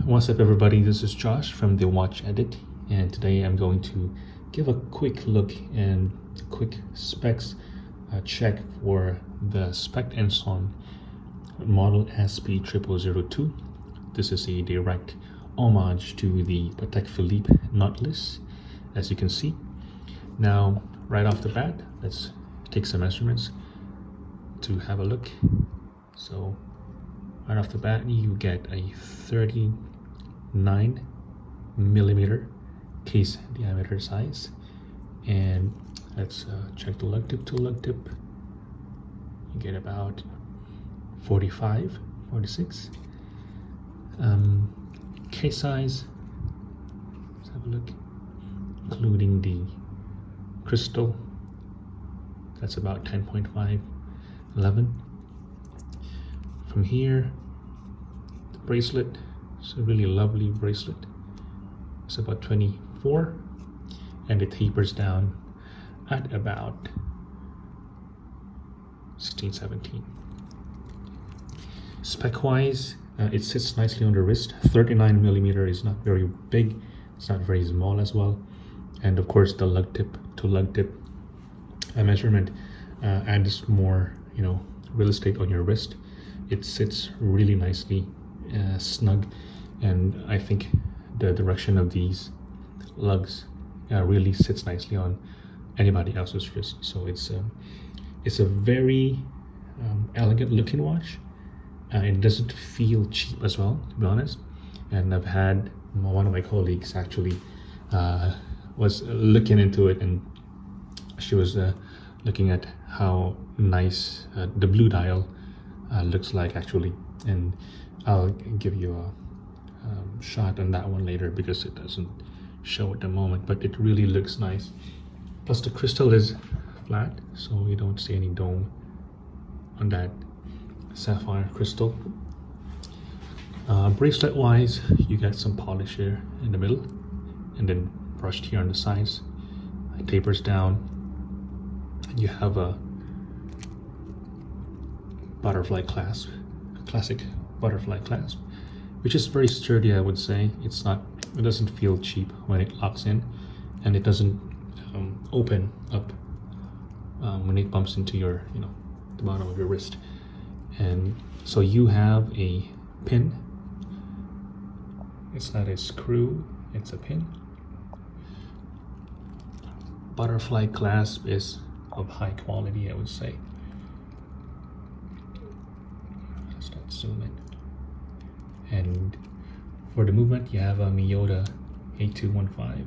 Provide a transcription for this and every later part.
What's up everybody, this is Josh from the Watch Edit, and today I'm going to give a quick look and a quick specs check for the Specht&Sohne model SP0002. This is a direct homage to the Patek Philippe Nautilus, as you can see. Now right off the bat, let's take some measurements to have a look. So right off the bat, you get a 39mm case diameter size, and let's check the lug tip to lug tip. You get about 45, 46. Case size, let's have a look, including the crystal, that's about 10.5, 11. From here, the bracelet, it's a really lovely bracelet, it's about 24, and it tapers down at about 16, 17. Spec wise, it sits nicely on the wrist. 39mm is not very big, it's not very small as well, and of course the lug tip to lug tip measurement adds more real estate on your wrist. It sits really nicely, snug, and I think the direction of these lugs really sits nicely on anybody else's wrist. So it's a very elegant looking watch. It doesn't feel cheap as well, to be honest. And I've had one of my colleagues actually was looking into it, and she was looking at how nice the blue dial looks like actually, and I'll give you a shot on that one later because it doesn't show at the moment, but it really looks nice. Plus the crystal is flat, so you don't see any dome on that sapphire crystal. Bracelet wise, you get some polish here in the middle and then brushed here on the sides. It tapers down, and you have a butterfly clasp, a classic butterfly clasp, which is very sturdy, I would say. It doesn't feel cheap when it locks in, and it doesn't open up when it bumps into your the bottom of your wrist. And so you have a pin. It's not a screw, it's a pin. Butterfly clasp is of high quality, I would say. Let's start zooming. And for the movement, you have a Miyota 8215.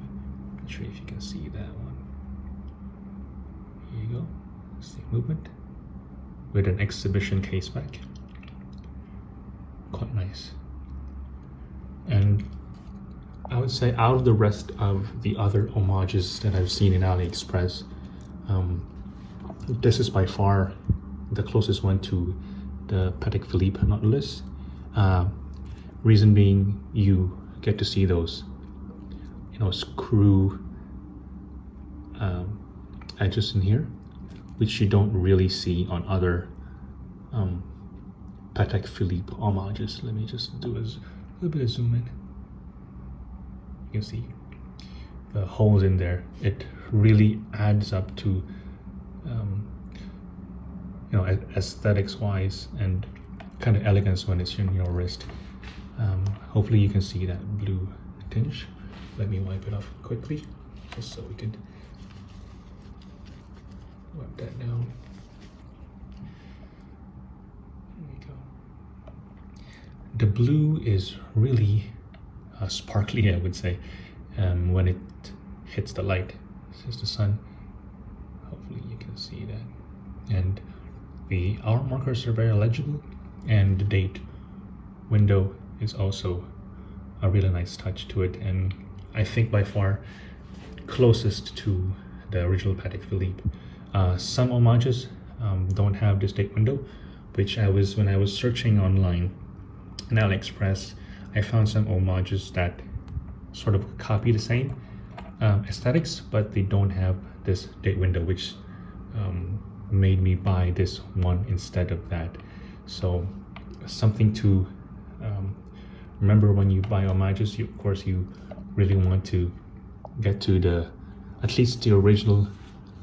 Not sure if you can see that one. Here you go. It's the movement with an exhibition case back. Quite nice. And I would say out of the rest of the other homages that I've seen in AliExpress, this is by far the closest one to the Patek Philippe Nautilus. Reason being, you get to see those screw edges in here, which you don't really see on other Patek Philippe homages. Let me just do a little bit of zoom in. You can see the holes in there. It really adds up to aesthetics wise and kind of elegance when it's in your wrist. Hopefully you can see that blue tinge. Let me wipe it off quickly just so we could wipe that down. There we go. The blue is really sparkly, I would say, when it hits the light. This is the sun. Hopefully you can see that. And the hour markers are very legible, and the date window is also a really nice touch to it, and I think by far closest to the original Patek Philippe. Some homages don't have this date window, which when I was searching online in AliExpress, I found some homages that sort of copy the same aesthetics, but they don't have this date window, which made me buy this one instead of that. So something to remember, when you buy homages, of course you really want to get to the at least the original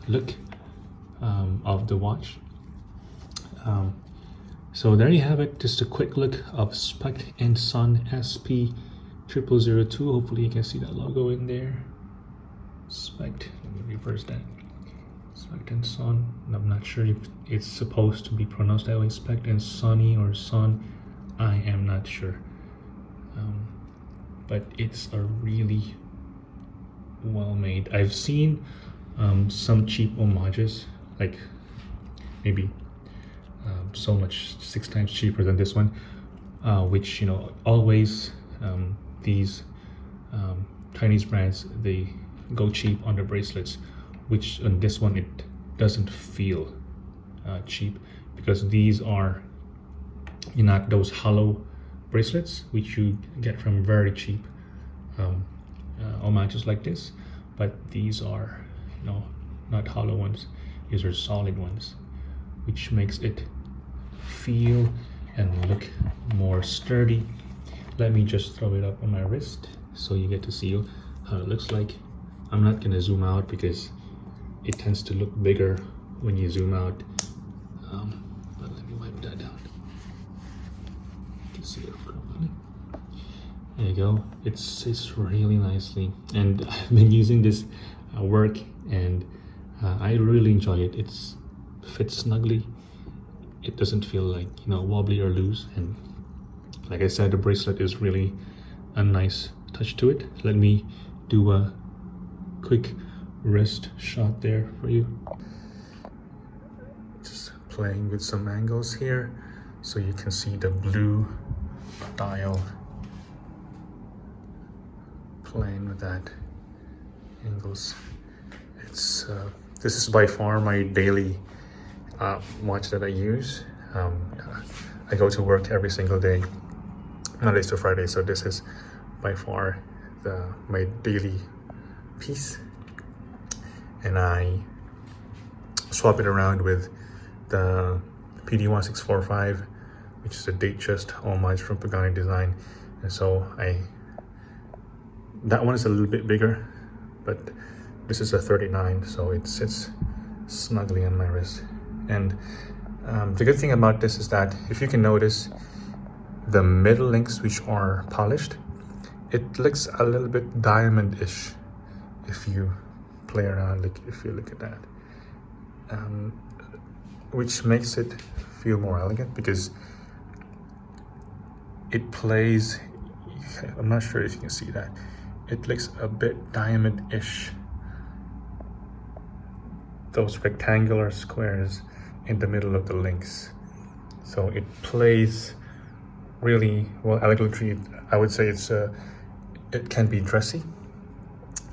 look of the watch. So there you have it, just a quick look of Specht&Sohne SP0002. Hopefully you can see that logo in there. Specht, let me reverse that. Specht&Sohne. I'm not sure if it's supposed to be pronounced that way, Specht&Sohne or Son. I am not sure. But it's a really well made. I've seen some cheap homages, like maybe so much 6 times cheaper than this one, which, you know, always these Chinese brands, they go cheap on the bracelets, which on this one it doesn't feel cheap, because these are not those hollow bracelets which you get from very cheap homages like this, but these are, you know, not hollow ones. These are solid ones, which makes it feel and look more sturdy. Let me just throw it up on my wrist so you get to see how it looks like. I'm not gonna zoom out because it tends to look bigger when you zoom out, but let me wipe that down. You can see it properly. There you go. It sits really nicely, and I've been using this at work, and I really enjoy it. It fits snugly. It doesn't feel like, you know, wobbly or loose, and like I said, the bracelet is really a nice touch to it. Let me do a quick wrist shot there for you. Just playing with some angles here so you can see the blue dial, playing with that angles. It's this is by far my daily watch that I use. I go to work every single day, Mondays to Friday, so this is by far my daily piece, and I swap it around with the PD1645, which is a Datejust homage from Pagani Design, and so that one is a little bit bigger, but this is a 39, so it sits snugly on my wrist. And the good thing about this is that, if you can notice, the middle links, which are polished, it looks a little bit diamond-ish if you play around, if you look at that, which makes it feel more elegant because it plays, I'm not sure if you can see that, it looks a bit diamond-ish, those rectangular squares in the middle of the links. So it plays really well, elegantly. I would say it can be dressy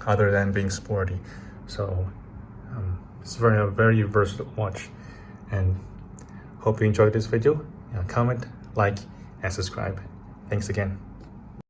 other than being sporty. So it's a very versatile watch, and hope you enjoyed this video. Comment, like, and subscribe. Thanks again.